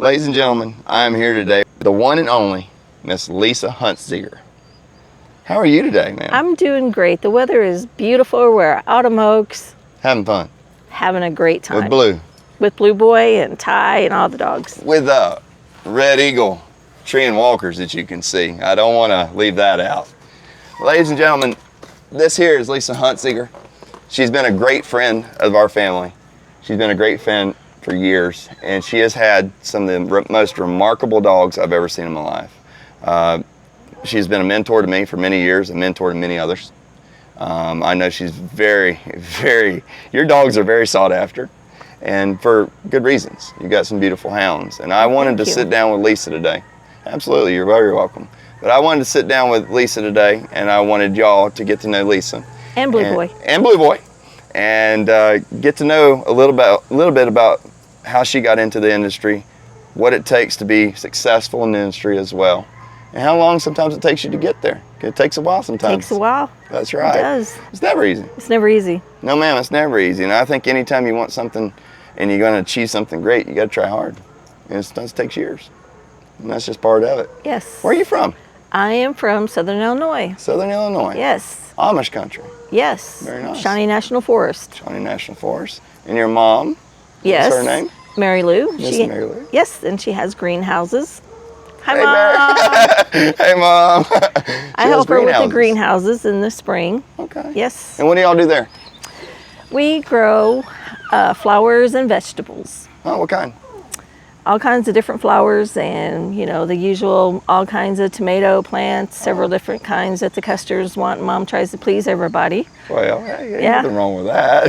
Ladies and gentlemen, I am here today with the one and only Miss Liza Hunziker. How are you today, man? I'm doing great. The weather is beautiful. We're out of Oaks. Having fun. Having a great time. With Blue. With Blue Boy and Ty and all the dogs. With Red Eagle tree and walkers that you can see. I don't want to leave that out. Ladies and gentlemen, this here is Liza Hunziker. She's been a great friend of our family. She's been a great friend for years, and she has had some of the most remarkable dogs I've ever seen in my life. She's been a mentor to me for many years, a mentor to many others. I know she's very, your dogs are very sought after, and for good reasons. You've got some beautiful hounds, and I wanted to sit down with Liza today. Absolutely, you're very welcome. But I wanted to sit down with Liza today, and I wanted y'all to get to know Liza. And Blue Boy. And Blue Boy. And get to know a little bit about how she got into the industry, what it takes to be successful in the industry as well, and how long sometimes it takes you to get there. It takes a while sometimes. It takes a while. That's right. It does. It's never easy. It's never easy. No, ma'am, it's never easy. And I think anytime you want something and you're going to achieve something great, you got to try hard. And it sometimes takes years. And that's just part of it. Yes. Where are you from? I am from Southern Illinois. Southern Illinois. Yes. Amish country. Yes. Very nice. Shawnee National Forest. Shawnee National Forest. And your mom? Yes. What's her name? Mary Lou. Miss Mary Lou? Yes, and she has greenhouses. Hi, Hey, Mom. Hey, Mom. I help her with the greenhouses in the spring. Okay. Yes. And what do y'all do there? We grow flowers and vegetables. Oh, what kind? All kinds of different flowers and, you know, the usual, all kinds of tomato plants, several different kinds that the customers want. Mom tries to please everybody. Well, hey, Yeah. nothing wrong with that.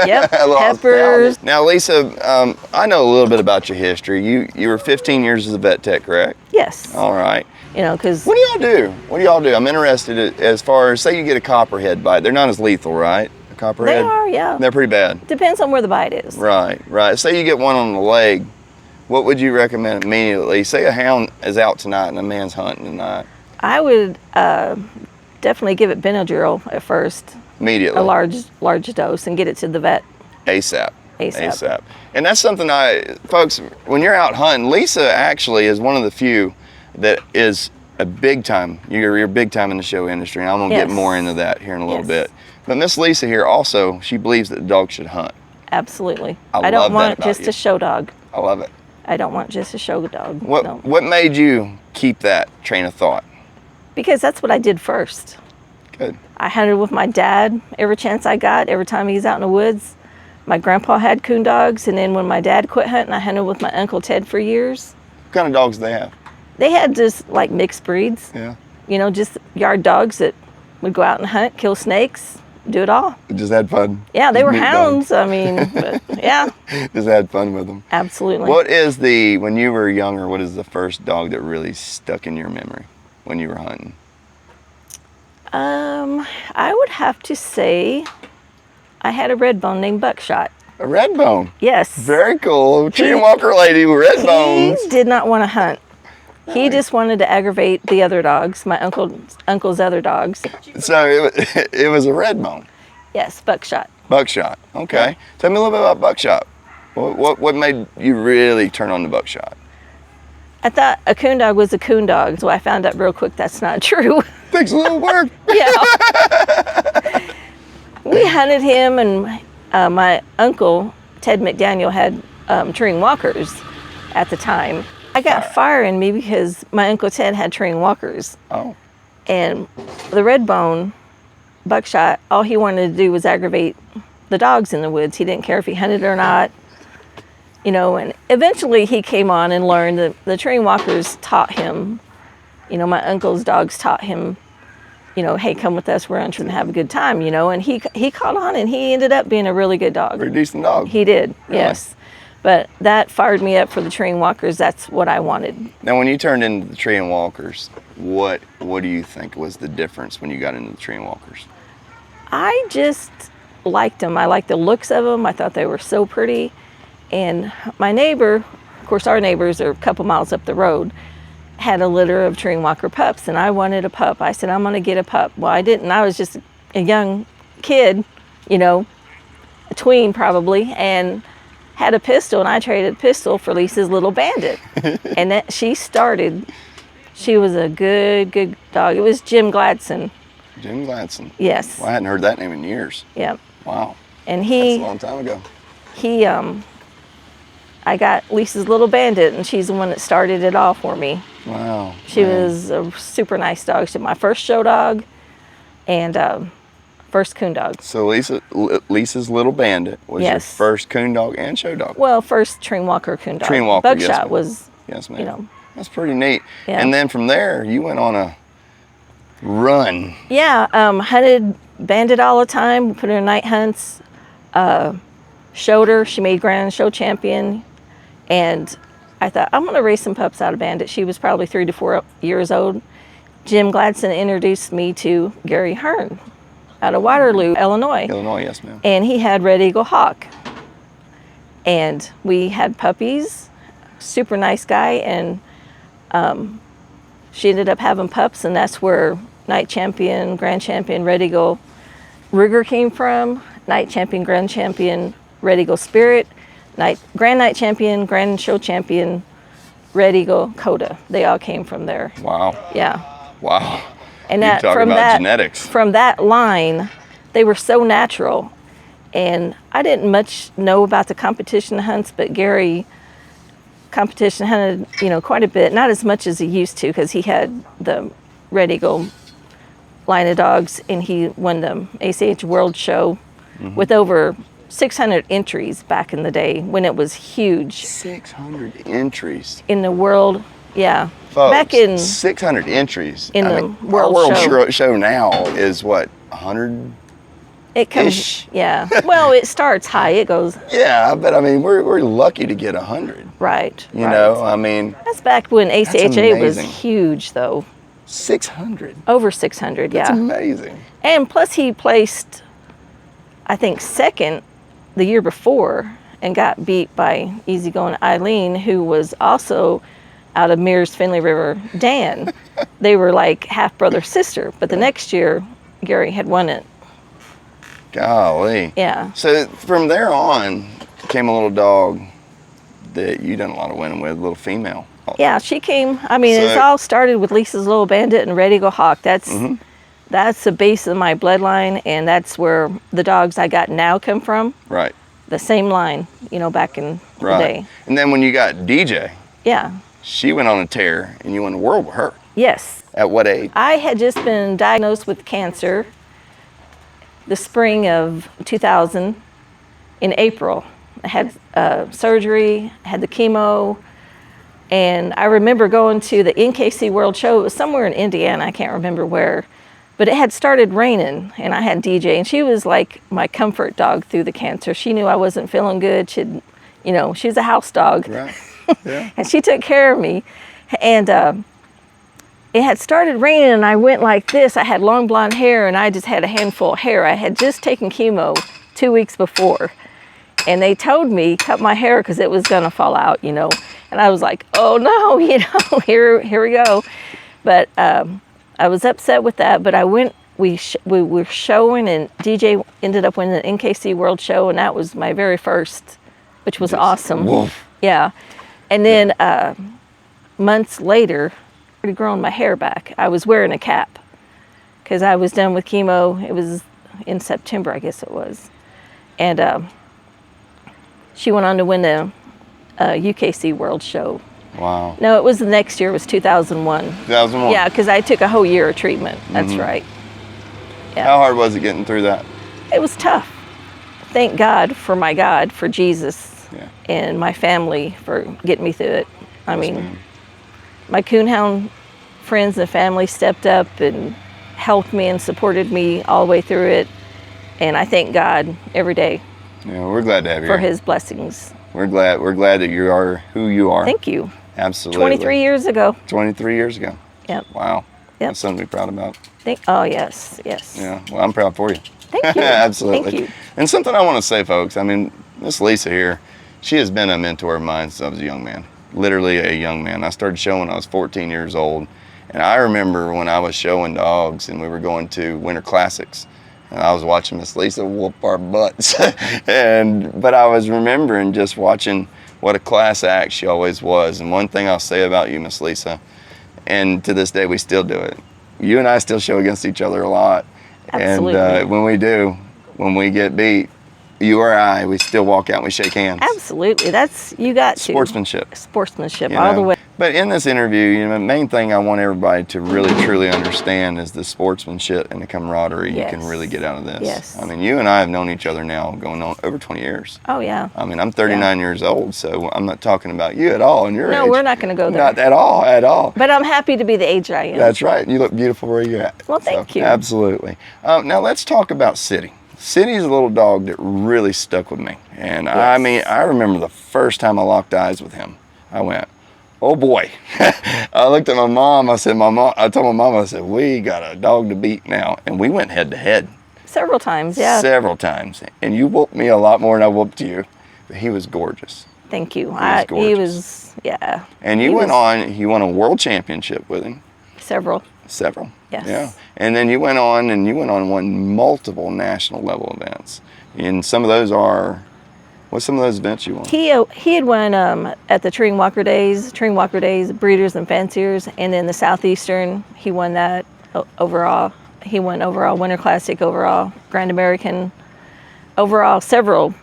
Yep, Peppers. peppers. Now, Liza, I know a little bit about your history. You were 15 years as a vet tech, correct? Yes. All right. You know, because... What do y'all do? What do y'all do? I'm interested as far as, say you get a copperhead bite. They're not as lethal, right? A copperhead? They are, yeah. They're pretty bad. Depends on where the bite is. Right, right. Say you get one on the leg. What would you recommend immediately? Say a hound is out tonight and a man's hunting tonight. I would definitely give it Benadryl at first. Immediately. A large dose and get it to the vet. ASAP. ASAP. And that's something folks, when you're out hunting, Liza actually is one of the few that is a big time, you're big time in the show industry, and I'm gonna get more into that here in a little bit. But Miss Liza here also, she believes that the dog should hunt. Absolutely. I don't love want that just about a show dog. I love it. I don't want just a show dog. What No. What made you keep that train of thought? Because that's what I did first. Good. I hunted with my dad every chance I got, every time he's out in the woods. My grandpa had coon dogs, and then when my dad quit hunting, I hunted with my Uncle Ted for years. What kind of dogs do they have? They had just like mixed breeds. Yeah. You know, just yard dogs that would go out and hunt, kill snakes, do it all. Just had fun. Yeah, they Just were neat hounds. dogs. I mean, but yeah. Just had fun with them. Absolutely. What is when you were younger, what is the first dog that really stuck in your memory when you were hunting? I would have to say I had a red bone named Buckshot. A red bone. Yes. Very cool. Tree and walker lady with red bones. He did not want to hunt. He just wanted to aggravate the other dogs, my uncle's other dogs. So it was a red bone. Yes, Buckshot. Buckshot. Okay. Yeah. Tell me a little bit about Buckshot. What made you really turn on the Buckshot? I thought a coon dog was a coon dog, so I found out real quick that's not true. Takes a little work. Yeah. We hunted him, and my uncle, Ted McDaniel, had treeing walkers at the time. I got fire in me because my Uncle Ted had treeing walkers. Oh. And the red bone, Buckshot, all he wanted to do was aggravate the dogs in the woods. He didn't care if he hunted or not. You know, and eventually he came on and learned that the treeing walkers taught him, you know, my uncle's dogs taught him, you know, hey, come with us, we're going to have a good time, you know, and he caught on and he ended up being a really good dog. Pretty decent dog. He did, Really? Yes. But that fired me up for the treeing walkers. That's what I wanted. Now, when you turned into the tree and walkers, what do you think was the difference when you got into the tree and walkers? I just liked them. I liked the looks of them. I thought they were so pretty. And my neighbor, of course our neighbors are a couple miles up the road, had a litter of treeing walker pups, and I wanted a pup. I said, I'm gonna get a pup. Well, I didn't. I was just a young kid, you know, a tween probably, and had a pistol, and I traded a pistol for Lisa's little bandit. And that she was a good dog. It was Jim Gladson. Jim Gladson. Yes. Well, I hadn't heard that name in years. Yep. Wow. And That's a long time ago. I got Lisa's little bandit, and she's the one that started it all for me. Wow. She was a super nice dog. She was my first show dog and first coon dog. So Lisa's little bandit was your Yes. first coon dog and show dog. Well, first train walker coon dog. Train walker, Buckshot yes, ma'am. was, Yes, ma'am. you know. That's pretty neat. Yeah. And then from there, you went on a run. Yeah, hunted bandit all the time, put her in night hunts, showed her. She made grand show champion. And I thought, I'm going to raise some pups out of bandit. She was probably 3 to 4 years old. Jim Gladson introduced me to Gary Hearn out of Waterloo, Illinois. Illinois, yes, ma'am. And he had Red Eagle Hawk. And we had puppies, super nice guy. And she ended up having pups, and that's where night champion, grand champion, Red Eagle Rigger came from. Night champion, grand champion, Red Eagle Spirit. Grand night champion, grand show champion, Red Eagle Coda. They all came from there. Wow. Yeah. Wow. And You talk about genetics. From that line, they were so natural. And I didn't much know about the competition hunts, but Gary competition hunted, quite a bit. Not as much as he used to, because he had the Red Eagle line of dogs, and he won the ACH World Show with over 600 entries back in the day when it was huge. 600 entries. In the world, yeah. Folks, back in 600 entries. in the our world show now is what, 100? It comes, Ish. yeah. Well, it starts high. It goes Yeah, but I mean, we're lucky to get 100. right. You know, I mean, That's back when ACHA was amazing. huge, though. 600. Over 600, That's yeah. amazing. And plus, he placed, I think, second the year before and got beat by easygoing Eileen, who was also out of Mears, Finley River, Dan. They were like half brother sister, but the next year Gary had won it. Golly. Yeah. So from there on came a little dog that you done a lot of winning with, a little female. Yeah, she came. I mean, it's So- all started with Lisa's Little Bandit and Red Eagle Hawk. That's the base of my bloodline, and that's where the dogs I got now come from. Right. The same line, back in the day. And then when you got DJ, Yeah. she went on a tear and you won the world with her. Yes. At what age? I had just been diagnosed with cancer the spring of 2000 in April. I had surgery, had the chemo, and I remember going to the NKC World Show. It was somewhere in Indiana, I can't remember where, but it had started raining, and I had DJ, and she was like my comfort dog through the cancer. She knew I wasn't feeling good. She's a house dog. Right. Yeah. And she took care of me. And it had started raining, and I went like this. I had long blonde hair, and I just had a handful of hair. I had just taken chemo 2 weeks before. And they told me, cut my hair because it was going to fall out, And I was like, oh no, here we go. But I was upset with that. But I went, we were showing, and DJ ended up winning the NKC World Show, and that was my very first, which was awesome. Woof. Yeah. And then months later, I had grown my hair back. I was wearing a cap because I was done with chemo. It was in September, I guess it was. And she went on to win the UKC World Show. Wow. No, it was the next year. It was 2001. 2001. Yeah, because I took a whole year of treatment. That's right. Yeah. How hard was it getting through that? It was tough. Thank God, for Jesus. Yeah. And my family for getting me through it. I mean, my coonhound friends and family stepped up and helped me and supported me all the way through it. And I thank God every day Yeah, we're glad to have you for here. his blessings. We're glad that you are who you are. Thank you. Absolutely. 23 years ago. 23 years ago. Yep. Wow. Yep. That's something to be proud about. Oh, yes, yes. Yeah. Well, I'm proud for you. Thank you. Absolutely. Thank you. And something I want to say, folks, I mean, Miss Lisa here, she has been a mentor of mine since I was a young man, literally a young man. I started showing when I was 14 years old. And I remember when I was showing dogs and we were going to winter classics, And I was watching Miss Lisa whoop our butts. But I was remembering just watching what a class act she always was. And one thing I'll say about you, Miss Lisa, and to this day we still do it. You and I still show against each other a lot. Absolutely. And when we get beat, you or I, we still walk out and we shake hands. Absolutely. You got Sportsmanship. Sportsmanship, You all know? the way. But in this interview, the main thing I want everybody to really truly understand is the sportsmanship and the camaraderie you can really get out of this. Yes. I mean, you and I have known each other now going on over 20 years. Oh, yeah. I mean, I'm 39 years old, so I'm not talking about you at all and your age. No, we're not going to go there. Not at all. But I'm happy to be the age I am. That's right. You look beautiful where you're at. Well, thank you. Absolutely. Now let's talk about City. City's a little dog that really stuck with me. And I mean, I remember the first time I locked eyes with him. I went, oh boy. I looked at my mom. I told my mom, I said, we got a dog to beat now. And we went head to head. Several times, yeah. Several times. And you whooped me a lot more than I whooped you. But he was gorgeous. Thank you. He was yeah. And you won a world championship with him. Several. Yes. Yeah. And then you went on and won multiple national level events. And some of those what's some of those events you won? He had won at the Tree Walker Days, Breeders and Fanciers, and then the Southeastern, he won that overall. He won overall, Winter Classic overall, Grand American overall, several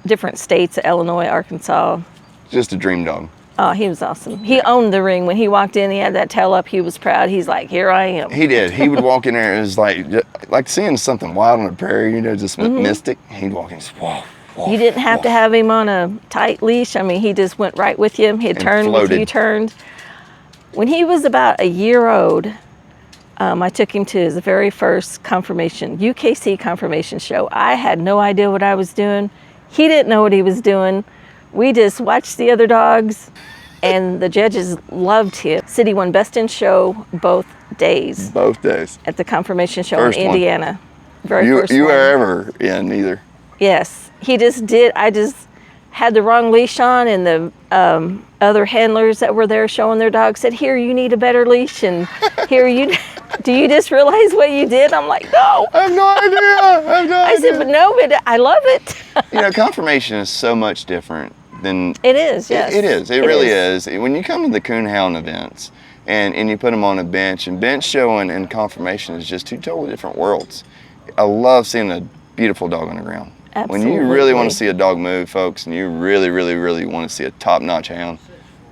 different states, Illinois, Arkansas. Just a dream dog. Oh, he was awesome. He owned the ring. When he walked in, he had that tail up. He was proud. He's like, here I am. He did. He would walk in there. It was like seeing something wild on the prairie, just mystic. He'd walk in and just, whoa. You didn't have to have him on a tight leash. I mean, he just went right with you. He'd turn with you, turned. When he was about a year old, I took him to his very first UKC confirmation show. I had no idea what I was doing. He didn't know what he was doing. We just watched the other dogs, and the judges loved him. City won Best in Show both days. Both days. At the confirmation show First in Indiana. First one. You were ever in either? Yes. He just did. I just had the wrong leash on, and the other handlers that were there showing their dogs said, here, you need a better leash, and here, do you just realize what you did? I'm like, no. I have no idea. I said, but no, but I love it. Confirmation is so much different than... It is, yes. It is. It really is. When you come to the coonhound events and you put them on a bench, and bench showing and confirmation is just two totally different worlds. I love seeing a beautiful dog on the ground. Absolutely. When you really want to see a dog move, folks, and you really, really, really want to see a top-notch hound,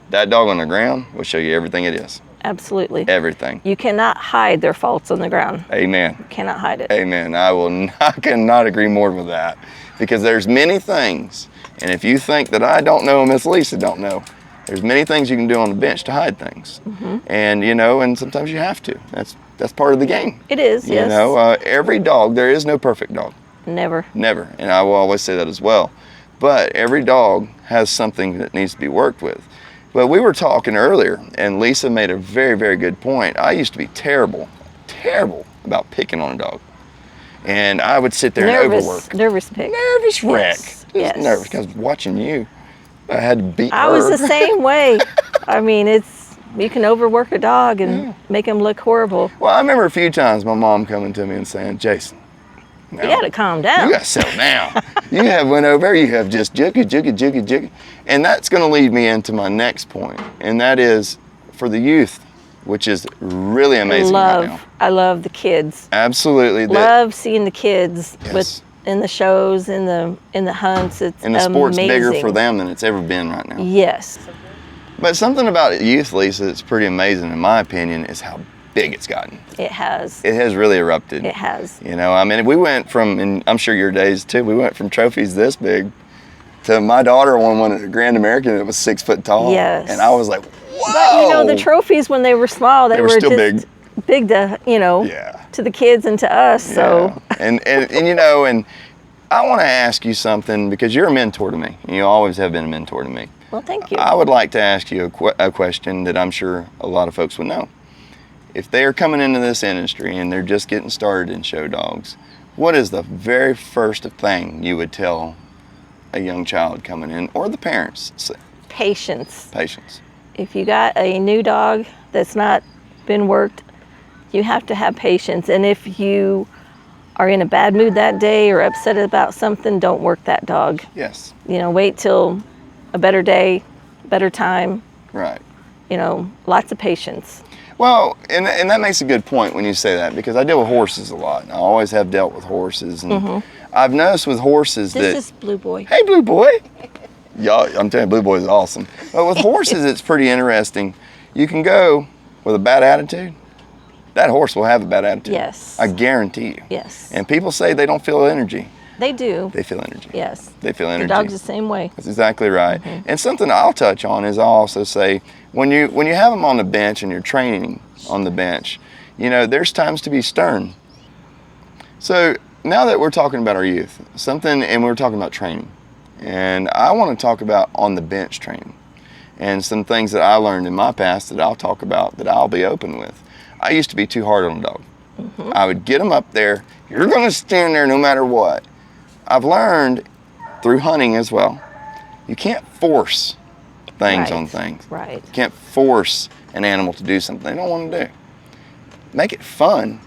that dog on the ground will show you everything it is. Absolutely. Everything. You cannot hide their faults on the ground. Amen. You cannot hide it. Amen. I cannot agree more with that, because there's many things, and if you think that I don't know, Miss Lisa don't know, there's many things you can do on the bench to hide things. And and sometimes you have to. That's part of the game. It is, yes. Every dog, there is no perfect dog. Never. And I will always say that as well. But every dog has something that needs to be worked with. But we were talking earlier, and Lisa made a very, very good point. I used to be terrible about picking on a dog. And I would sit there and overwork. Nervous pick. Nervous wreck. Yes. Nervous, because watching you, I had to beat her. I was the same way. I mean, you can overwork a dog and make him look horrible. Well, I remember a few times my mom coming to me and saying, Jason, you gotta calm down. You gotta settle down. You have went over, you have just jiggy. And that's gonna lead me into my next point. And that is for the youth, which is really amazing right now. I love the kids. Absolutely. Love seeing the kids in the shows, in the hunts. It's and the sport's amazing. bigger for them than it's ever been right now. Yes. But something about youth, Lisa, that's pretty amazing in my opinion is how big it's gotten. It has. It has really erupted. It has. I mean, we went from, and I'm sure your days too, we went from trophies this big to my daughter won one at a Grand American that was 6 foot tall. Yes. And I was like, whoa. But the trophies when they were small, they were still just big to, to the kids and to us. So. And I want to ask you something, because you're a mentor to me. You always have been a mentor to me. Well, thank you. I would like to ask you a question that I'm sure a lot of folks would know. If they are coming into this industry and they're just getting started in show dogs, what is the very first thing you would tell a young child coming in, or the parents? Patience. Patience. If you got a new dog that's not been worked, you have to have patience. And if you are in a bad mood that day or upset about something, don't work that dog. Yes. You know, wait till a better day, better time. Right. You know, lots of patience. Well, and that makes a good point when you say that, because I deal with horses a lot. I always have dealt with horses, and I've noticed with horses This is Blue Boy. Hey, Blue Boy. Y'all, I'm telling you, Blue Boy is awesome. But with horses, it's pretty interesting. You can go with a bad attitude. That horse will have a bad attitude. Yes. I guarantee you. Yes. And people say they don't feel energy. They do. They feel energy. Yes. They feel energy. The dog's the same way. That's exactly right. And something I'll touch on is I'll also say, when you have them on the bench and you're training on the bench, you know, there's times to be stern. So now that we're talking about our youth, and we're talking about training, and I want to talk about on the bench training and some things that I learned in my past that I'll talk about, that I'll be open with. I used to be too hard on a dog. I would get them up there. You're going to stand there no matter what. I've learned through hunting as well, you can't force things on things. Right. You can't force an animal to do something they don't want to do. Make it fun,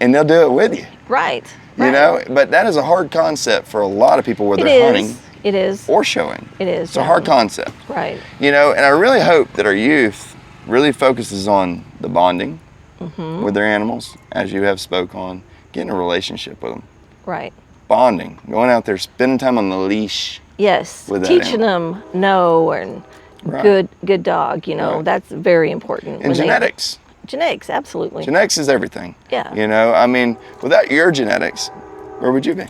and they'll do it with you. Right. You know, but that is a hard concept for a lot of people, whether they're hunting It is. or showing. It is. It's a hard concept. Right. You know, and I really hope that our youth really focuses on the bonding with their animals, as you have spoke on, getting a relationship with them. Right. Bonding, going out there, spending time on the leash. Yes. With that Teaching them no and good dog, you know, that's very important. And genetics. Genetics, absolutely. Genetics is everything. Yeah. You know, I mean, without your genetics, where would you be?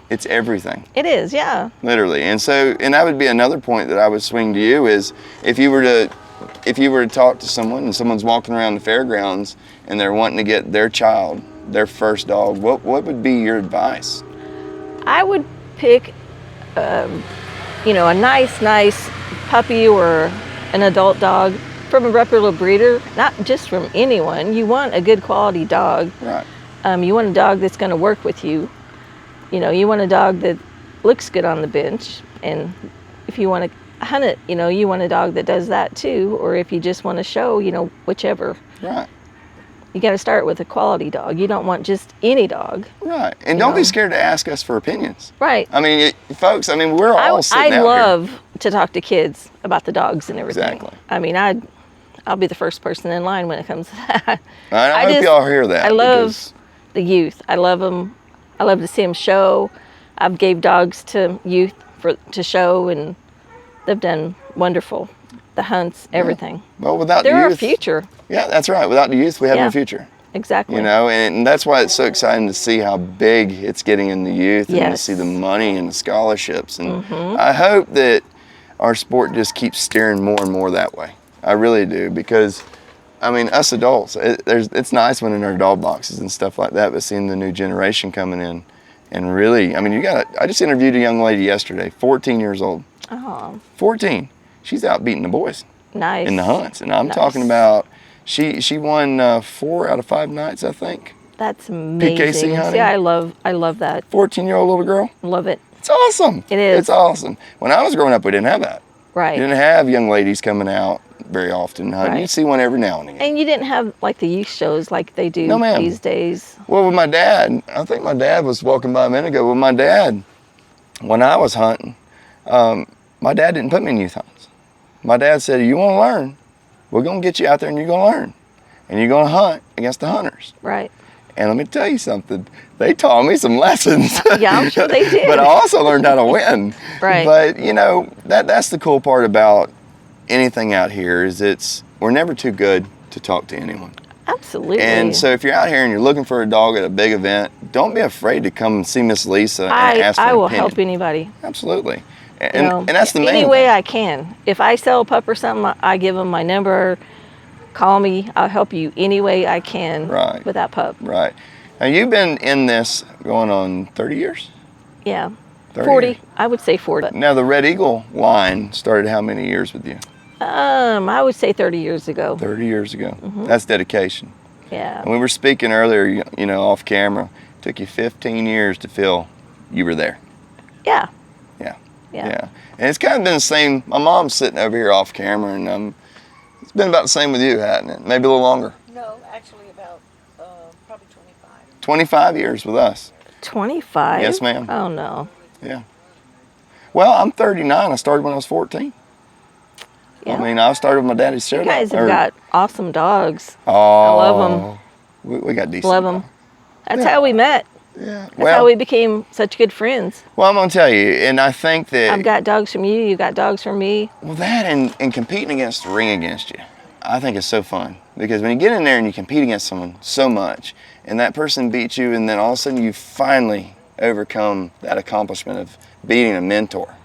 It's everything. It is, yeah. Literally. And so, and that would be another point that I would swing to you is if you were to talk to someone and someone's walking around the fairgrounds and they're wanting to get their child, their first dog, what would be your advice? I would pick, you know, a nice puppy or an adult dog from a reputable breeder, not just from anyone. You want a good quality dog. Right. You want a dog that's going to work with you. You know, you want a dog that looks good on the bench. And if you want to hunt it, you know, you want a dog that does that too. Or if you just want to show, you know, whichever. Right. You got to start with a quality dog. You don't want just any dog. Right. And don't be scared to ask us for opinions. Right. I mean, folks, I mean, we're all sitting out here. I love to talk to kids about the dogs and everything. Exactly. I mean, I'll be the first person in line when it comes to that. I hope y'all hear that. I love the youth. I love them. I love to see them show. I've gave dogs to youth to show, and they've done wonderful. The hunts, everything. Well, without the youth, they're our future. Yeah, that's right. Without the youth, we have no future. Exactly. You know, and that's why it's so exciting to see how big it's getting in the youth and to see the money and the scholarships. And I hope that our sport just keeps steering more and more that way. I really do, because I mean, us adults, it's nice when in our dog boxes and stuff like that, but seeing the new generation coming in and really, I mean, I just interviewed a young lady yesterday, 14 years old. Oh. 14. She's out beating the boys. Nice. In the hunts. And I'm talking about, she won 4 out of 5 nights, I think. That's amazing. PKC hunting. See, I love that. 14-year-old little girl. Love it. It's awesome. It is. It's awesome. When I was growing up, we didn't have that. Right. You didn't have young ladies coming out very often hunting. Right. You'd see one every now and again. And you didn't have like the youth shows like they do these days. Well, with my dad, I think my dad was walking by a minute ago. With my dad, when I was hunting, my dad didn't put me in youth hunts. My dad said, you want to learn, we're going to get you out there and you're going to learn. And you're going to hunt against the hunters. Right. And let me tell you something, they taught me some lessons. Yeah, I'm sure they did. But I also learned how to win. Right. But, you know, that's the cool part about anything out here is we're never too good to talk to anyone. Absolutely. And so if you're out here and you're looking for a dog at a big event, don't be afraid to come and see Miss Lisa and ask for an I will opinion. help anybody. Absolutely. And, You know, and that's the main any way thing. I can. If I sell a pup or something, I give them my number. Call me. I'll help you any way I can with that pup. Right. Now you've been in this going on 30 years? Yeah. 40 years. I would say 40. Now the Red Eagle line started how many years with you? I would say 30 years ago. 30 years ago. That's dedication. Yeah. And we were speaking earlier, you know, off camera. It took you 15 years to feel you were there. Yeah. Yeah. And it's kind of been the same. My mom's sitting over here off camera, and it's been about the same with you, hasn't it? Maybe a little longer. No, actually about probably 25 years with us. 25? Yes, ma'am. Oh, no. Yeah. Well, I'm 39. I started when I was 14. Yeah. I mean, I started with my daddy's show. You guys have got awesome dogs. Oh, I love them. We got decent. Love them. dogs. That's Yeah. how we met. Yeah. That's how we became such good friends. Well, I'm gonna tell you, and I think that I've got dogs from you. You got dogs from me. well, that and competing against the ring against you, I think is so fun because when you get in there and you compete against someone so much, and that person beats you, and then all of a sudden you finally overcome that accomplishment of beating a mentor,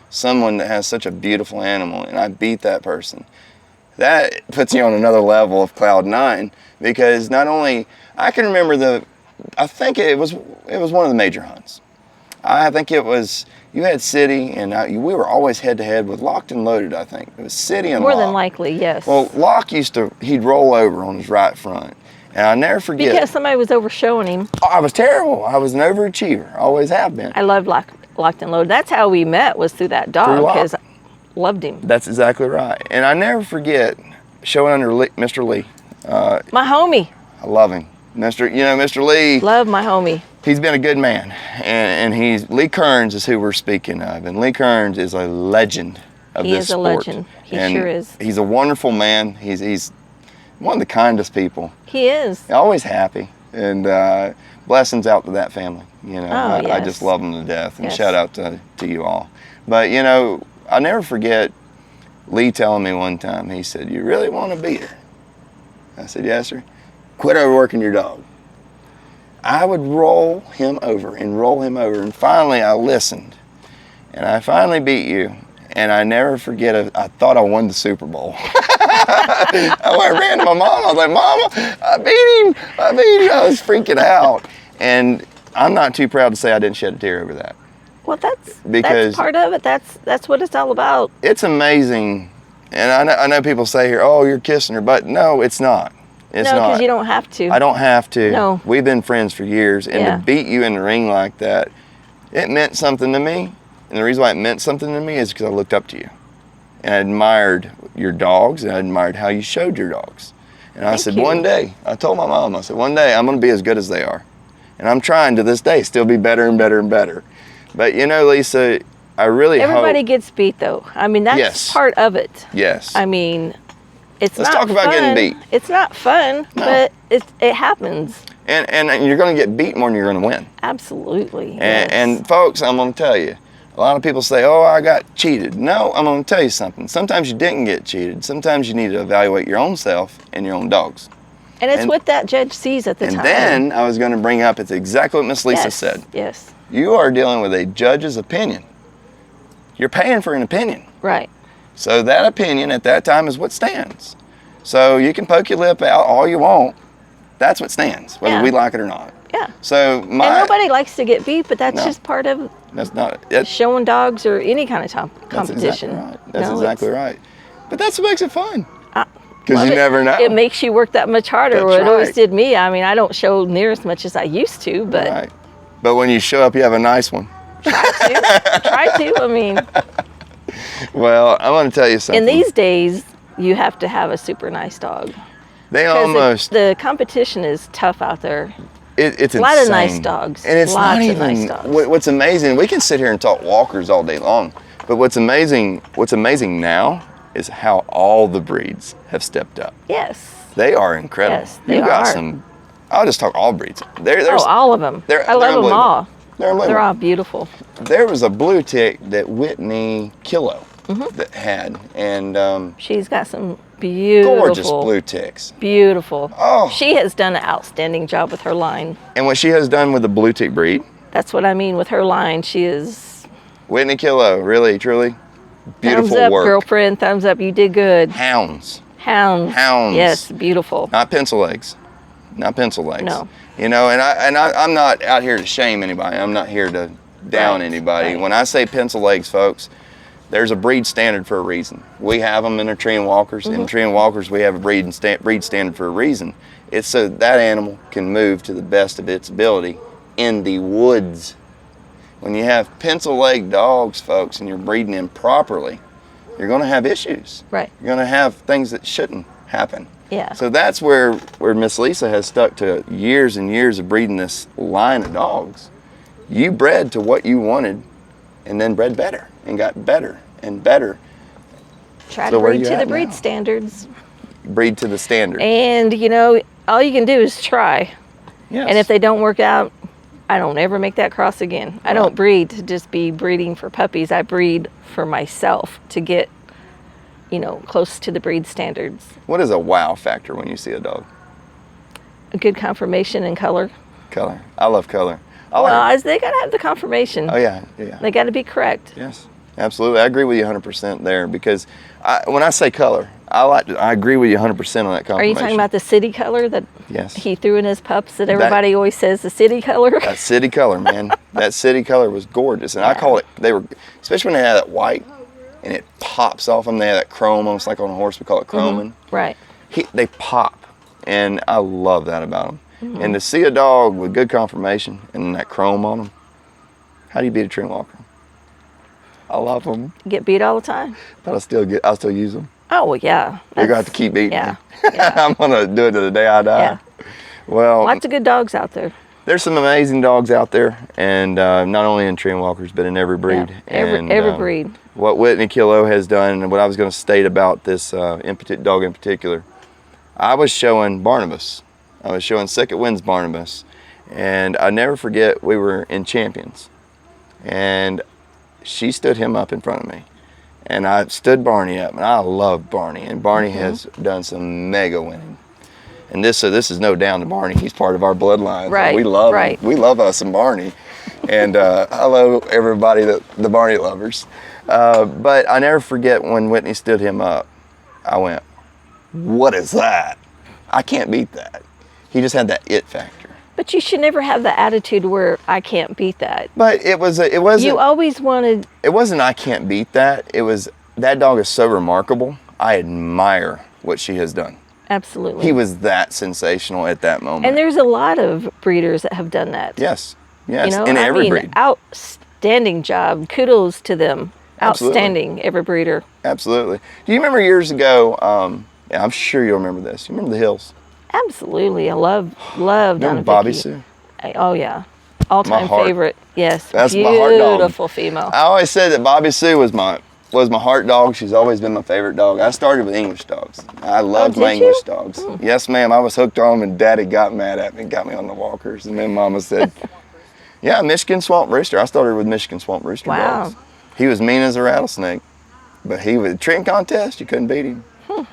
someone that has such a beautiful animal, and I beat that person. That puts you on another level of cloud nine because not only I can remember I think it was one of the major hunts. I think it was you had City and we were always head to head with Locked and Loaded. I think it was City and More Lock. than likely, yes. Well, Lock he'd roll over on his right front, and I never forget. Because somebody was overshowing him. Oh, I was terrible. I was an overachiever. Always have been. I loved Locked and Loaded. That's how we met, was through that dog, because I loved him. That's exactly right. And I never forget showing under Mr. Lee. My homie. I love him. Mr. Lee. Love my homie. He's been a good man. And Lee Kearns is who we're speaking of. And Lee Kearns is a legend of this sport. He is a legend. He sure is. He's a wonderful man. He's one of the kindest people. He is. Always happy. And blessings out to that family. I yes. just love them to death. And Yes. shout out to you all. But, I'll never forget Lee telling me one time, he said, "You really want to beat her?" I said, "Yes, sir." "Quit overworking your dog." I would roll him over. And finally I listened. And I finally beat you. And I never forget, I thought I won the Super Bowl. I ran to my mom. I was like, "Mama, I beat him. I was freaking out. And I'm not too proud to say I didn't shed a tear over that. Well, that's part of it. That's what it's all about. It's amazing. And I know people say here, "Oh, you're kissing her," but no, it's not. It's no, not. because you don't have to. I don't have to. No. We've been friends for years, and Yeah. to beat you in the ring like that, it meant something to me. And the reason why it meant something to me is because I looked up to you. And I admired your dogs, and I admired how you showed your dogs. And I said, one day, I told my mom, I said, one day I'm going to be as good as they are. And I'm trying to this day still be better and better and better. But Lisa, I really Everybody hope. gets beat, though. I mean, that's Yes. part of it. Yes. I mean, it's Let's not talk about fun. getting beat. It's not fun, No. but it happens. And you're going to get beat more than you're going to win. Absolutely. Yes. And folks, I'm going to tell you, a lot of people say, "Oh, I got cheated." No, I'm going to tell you something. Sometimes you didn't get cheated. Sometimes you need to evaluate your own self and your own dogs. And it's what that judge sees at the time. And then I was going to bring up, it's exactly what Miss Lisa Yes, said. Yes. You are dealing with a judge's opinion. You're paying for an opinion. Right. So that opinion at that time is what stands. So you can poke your lip out all you want. That's what stands, whether Yeah. we like it or not. Yeah. So And nobody likes to get beat, but that's No. just part of that's not it. showing dogs or any kind of That's competition. exactly right. That's No, exactly right. But that's what makes it fun. love Because you it. never know. It makes you work that much harder. That's Or it always right. did me. I mean, I don't show near as much as I used to, but Right. But when you show up, you have a nice one. try to. I mean, Well, I want to tell you something. in these days, you have to have a super nice dog. They 'Cause almost, the competition is tough out there. it's a lot of nice insane. dogs. And it's Lots not of even, nice dogs. what's amazing, we can sit here and talk walkers all day long, but what's amazing now is how all the breeds have stepped up. Yes. They are incredible. Yes, they you got are. some, I'll just talk all breeds. There's, Oh, all of them. they're- I they're love them unbelievable. all. They're unbelievable. They're all beautiful. There was a blue tick that Whitney Kilo Mm-hmm. that had, and She's got some beautiful, gorgeous blue ticks. beautiful. Oh. She has done an outstanding job with her line. And what she has done with the blue tick breed, That's what I mean with her line. She is Whitney Kilo, really, truly, beautiful thumbs up, work. girlfriend. Thumbs up. You did good. Hounds, Hounds. Hounds. Yes, beautiful. not pencil legs, not pencil legs. No. And I'm not out here to shame anybody. I'm not here to down Right, anybody. right. When I say pencil legs, folks, there's a breed standard for a reason. We have them in our tree and walkers. Mm-hmm. In tree and walkers, we have a breed standard for a reason. It's so that animal can move to the best of its ability in the woods. When you have pencil leg dogs, folks, and you're breeding them properly, you're going to have issues. Right. You're going to have things that shouldn't happen. Yeah. So that's where Miss Lisa has stuck to years and years of breeding this line of dogs. You bred to what you wanted, and then bred better, and got better and better. Try So to where breed you to the at breed now? standards. Breed to the standard. And, you know, all you can do is try. Yes. And if they don't work out, I don't ever make that cross again. I don't breed to just be breeding for puppies. I breed for myself to get, you know, close to the breed standards. What is a wow factor when you see a dog? A good conformation and color. Color. I love color. They got to have the conformation. Oh yeah. They got to be correct. Yes, absolutely. I agree with you 100% there, because when I say color, I agree with you 100% on that confirmation. Are you talking about the city color that Yes. he threw in his pups that everybody always says the city color? That city color, man. That city color was gorgeous. And I call it, especially when they have that white and it pops off them. They have that chrome, almost like on a horse, we call it chroming. Right. They pop. And I love that about them. Mm-hmm. And to see a dog with good conformation and that chrome on them, how do you beat a trim walker? I love them. Get beat all the time. But I'll still use them. Oh, well, yeah. You're going to have to keep beating Yeah. me. I'm going to do it to the day I die. Yeah. Well, Lots of good dogs out there. there's some amazing dogs out there, and not only in trim walkers, but in every breed. Yeah, every breed. What Whitney Kilo has done, and what I was going to state about this dog in particular, I was showing Barnabas. I was showing Second Wind's Barnabas, and I never forget, we were in Champions, and she stood him up in front of me. And I stood Barney up, and I love Barney, and Barney has done some mega winning. And this is no down to Barney. He's part of our bloodline. Right. We love right. him. We love us some Barney. And hello, everybody, the Barney lovers. But I never forget when Whitney stood him up, I went, what is that? I can't beat that. He just had that it factor. But you should never have the attitude where I can't beat that. But it wasn't. You always wanted. It wasn't I can't beat that. It was that dog is so remarkable. I admire what she has done. Absolutely. He was that sensational at that moment. And there's a lot of breeders that have done that. Yes. You know, in every breed. Outstanding job. Kudos to them. Absolutely. Outstanding, every breeder. Absolutely. Do you remember years ago? Yeah, I'm sure you'll remember this. You remember the Hills? Absolutely. I love Remember Bobby Sue? Oh, yeah. All-time favorite. Yes. That's my heart dog. Beautiful female. I always said that Bobby Sue was my heart dog. She's always been my favorite dog. I started with English dogs. I loved my English dogs. Yes, ma'am. I was hooked on them, and Daddy got mad at me and got me on the walkers. And then Mama said, yeah, Michigan Swamp Rooster. I started with Michigan Swamp Rooster dogs. He was mean as a rattlesnake, but he was treating contest. You couldn't beat him.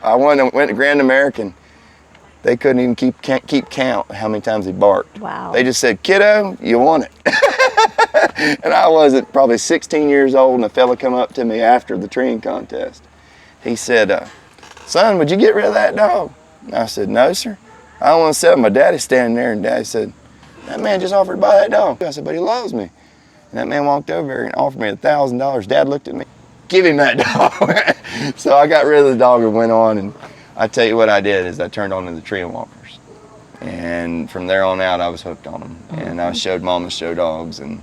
I went to Grand American. They couldn't even keep count how many times he barked. Wow. They just said, kiddo, you won it. And I wasn't probably 16 years old, and a fella come up to me after the treeing contest. He said, son, would you get rid of that dog? And I said, no, sir. I don't want to sell it. My daddy's standing there, and Daddy said, that man just offered to buy that dog. I said, but he loves me. And that man walked over there and offered me $1,000. Dad looked at me, give him that dog. So I got rid of the dog and went on, and I tell you what I did is I turned on to the tree and walkers. And from there on out, I was hooked on them. And I showed Mama show dogs. And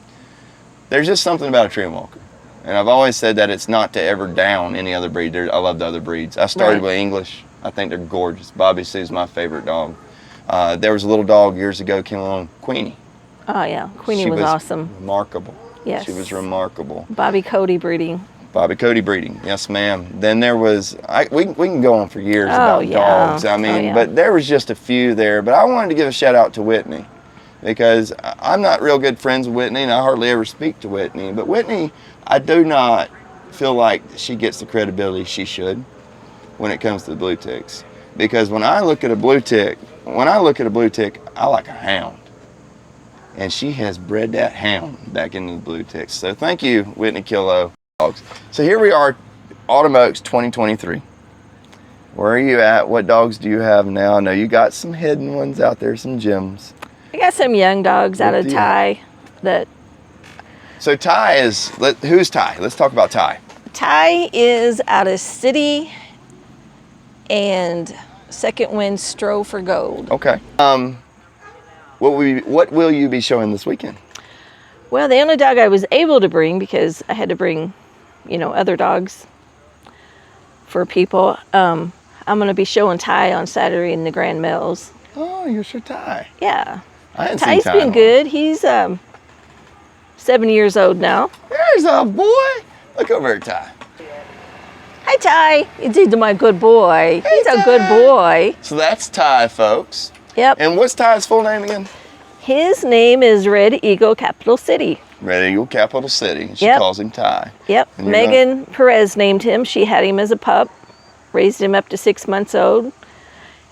there's just something about a tree and walker. And I've always said that it's not to ever down any other breed. I love the other breeds. I started with English. I think they're gorgeous. Bobby Sue's my favorite dog. There was a little dog years ago came along, Queenie. Oh, yeah. Queenie was awesome. Remarkable. Yes. She was remarkable. Bobby Cody breeding. Bobby Cody breeding, yes ma'am. Then there was, we can go on for years about dogs. I mean, but there was just a few there. But I wanted to give a shout out to Whitney, because I'm not real good friends with Whitney, and I hardly ever speak to Whitney. But Whitney, I do not feel like she gets the credibility she should when it comes to the blue ticks. Because when I look at a blue tick, I like a hound. And she has bred that hound back into the blue ticks. So thank you, Whitney Kilo. So here we are, Autumn Oaks 2023. Where are you at? What dogs do you have now? I know you got some hidden ones out there, some gems. I got some young dogs out of Ty that. So Ty is, who's Ty? Let's talk about Ty. Ty is out of City and Second Wind Strove for Gold. Okay. What will you be showing this weekend? Well, the only dog I was able to bring, because I had to bring, other dogs for people. I'm I'm going to be showing Ty on Saturday in the Grand Mills. Oh, you're sure Ty. Yeah. I hadn't Ty's seen Ty. been good. He's 7 years old now. There's a boy. Look over at Ty. Hi, Ty. He's my good boy. Hey, He's a Ty. good boy. So that's Ty, folks. Yep. And what's Ty's full name again? His name is Red Eagle Capital City. Red Eagle Capital City. She Yep. calls him Ty. Yep. And you're Megan Perez named him. She had him as a pup, raised him up to 6 months old.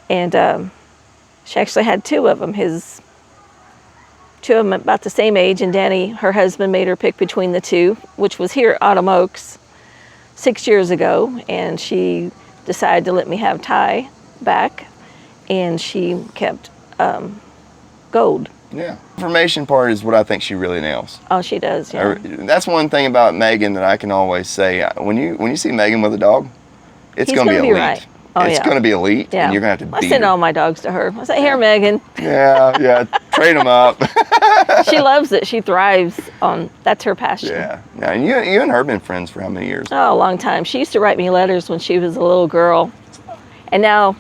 And she actually had two of them. Two of them about the same age. And Danny, her husband, made her pick between the two, which was here at Autumn Oaks 6 years ago. And she decided to let me have Ty back. And she kept Gold. Yeah. Information part is what I think she really nails. Oh, she does, yeah. That's one thing about Megan that I can always say. When you see Megan with a dog, it's going to be elite. Right. Oh, it's yeah. going to be elite, Yeah. and you're going to have to I beat send her. all my dogs to her. I say, here, Megan. Yeah, train them up. She loves it. She thrives on, that's her passion. Yeah. And you and her have been friends for how many years? Oh, a long time. She used to write me letters when she was a little girl. And now,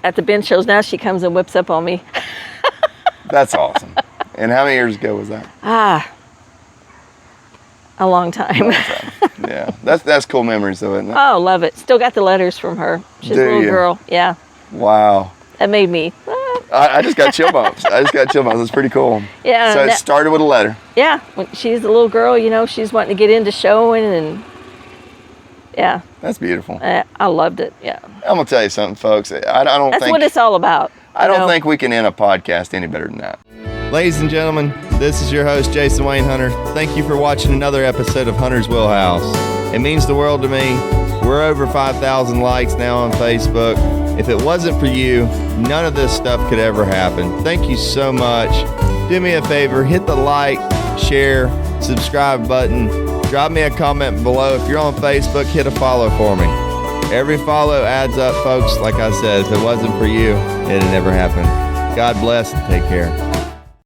at the bench shows, now she comes and whips up on me. That's awesome. And how many years ago was that? A long time. Yeah. That's cool memories, though, isn't it? Oh, love it. Still got the letters from her. She's Do a little you? girl. Yeah. Wow. That made me. I just got chill bumps. That's pretty cool. Yeah. So it started with a letter. Yeah. When she's a little girl, she's wanting to get into showing and yeah. That's beautiful. I loved it. Yeah. I'm gonna tell you something, folks. I don't That's think what it's all about. I don't think we can end a podcast any better than that. Ladies and gentlemen, this is your host, Jason Wayne Hunter. Thank you for watching another episode of Hunter's Wheelhouse. It means the world to me. We're over 5,000 likes now on Facebook. If it wasn't for you, none of this stuff could ever happen. Thank you so much. Do me a favor, hit the like, share, subscribe button. Drop me a comment below. If you're on Facebook, hit a follow for me. Every follow adds up, folks. Like I said, if it wasn't for you, it'd never happen. God bless and take care.